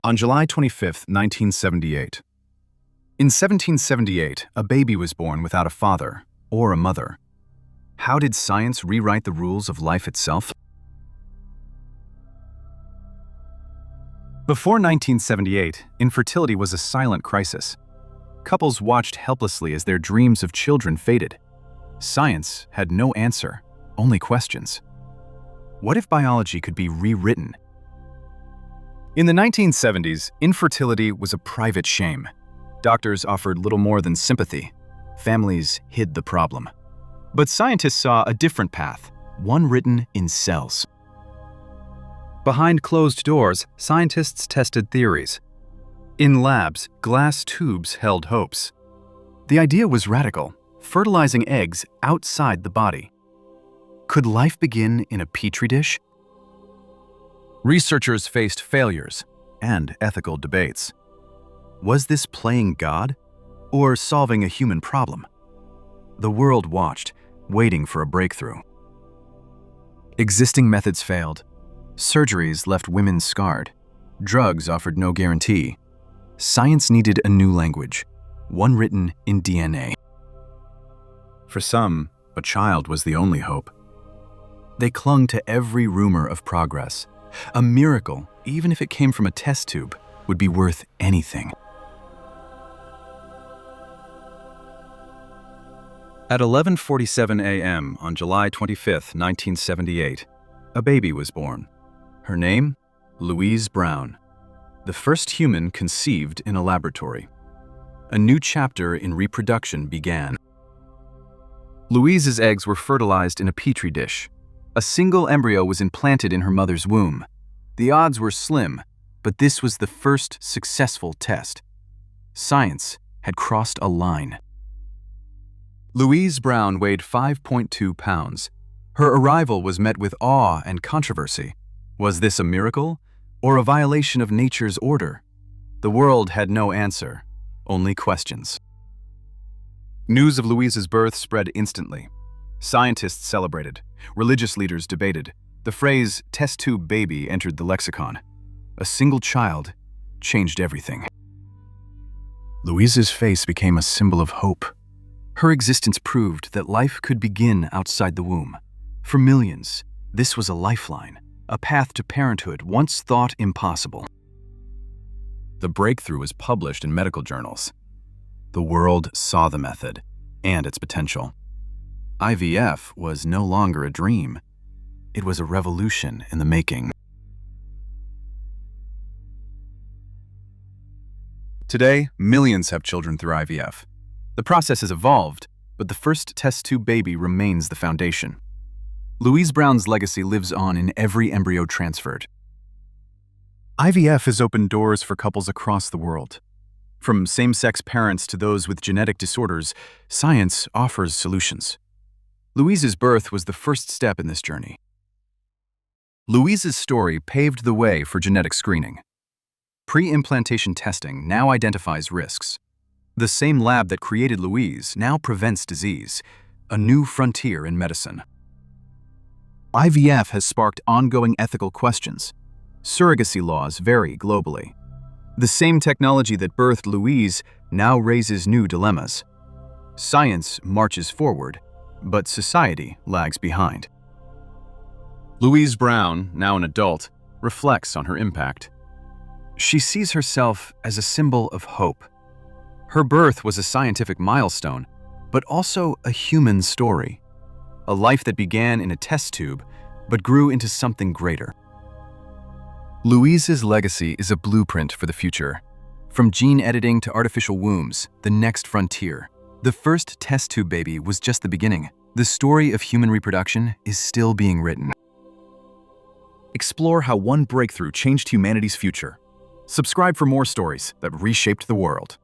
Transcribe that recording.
On July 25, 1978. In 1778, a baby was born without a father or a mother. How did science rewrite the rules of life itself? Before 1978, infertility was a silent crisis. Couples watched helplessly as their dreams of children faded. Science had no answer, only questions. What if biology could be rewritten? In the 1970s, infertility was a private shame. Doctors offered little more than sympathy. Families hid the problem. But scientists saw a different path, one written in cells. Behind closed doors, scientists tested theories. In labs, glass tubes held hopes. The idea was radical, fertilizing eggs outside the body. Could life begin in a petri dish? Researchers faced failures and ethical debates. Was this playing God or solving a human problem? The world watched, waiting for a breakthrough. Existing methods failed. Surgeries left women scarred. Drugs offered no guarantee. Science needed a new language, one written in DNA. For some, a child was the only hope. They clung to every rumor of progress. A miracle, even if it came from a test tube, would be worth anything. At 11:47 a.m. on July 25, 1978, a baby was born. Her name? Louise Brown, the first human conceived in a laboratory. A new chapter in reproduction began. Louise's eggs were fertilized in a petri dish. A single embryo was implanted in her mother's womb. The odds were slim, but this was the first successful test. Science had crossed a line. Louise Brown weighed 5.2 pounds. Her arrival was met with awe and controversy. Was this a miracle or a violation of nature's order? The world had no answer, only questions. News of Louise's birth spread instantly. Scientists celebrated. Religious leaders debated. The phrase test tube baby entered the lexicon. A single child changed everything. Louise's face became a symbol of hope. Her existence proved that life could begin outside the womb. For millions, this was a lifeline, a path to parenthood once thought impossible. The breakthrough was published in medical journals. The world saw the method and its potential. IVF was no longer a dream. It was a revolution in the making. Today, millions have children through IVF. The process has evolved, but the first test tube baby remains the foundation. Louise Brown's legacy lives on in every embryo transferred. IVF has opened doors for couples across the world. From same-sex parents to those with genetic disorders, science offers solutions. Louise's birth was the first step in this journey. Louise's story paved the way for genetic screening. Pre-implantation testing now identifies risks. The same lab that created Louise now prevents disease, a new frontier in medicine. IVF has sparked ongoing ethical questions. Surrogacy laws vary globally. The same technology that birthed Louise now raises new dilemmas. Science marches forward, but society lags behind. Louise Brown, now an adult, reflects on her impact. She sees herself as a symbol of hope. Her birth was a scientific milestone, but also a human story. A life that began in a test tube, but grew into something greater. Louise's legacy is a blueprint for the future. From gene editing to artificial wombs, the next frontier. The first test tube baby was just the beginning. The story of human reproduction is still being written. Explore how one breakthrough changed humanity's future. Subscribe for more stories that reshaped the world.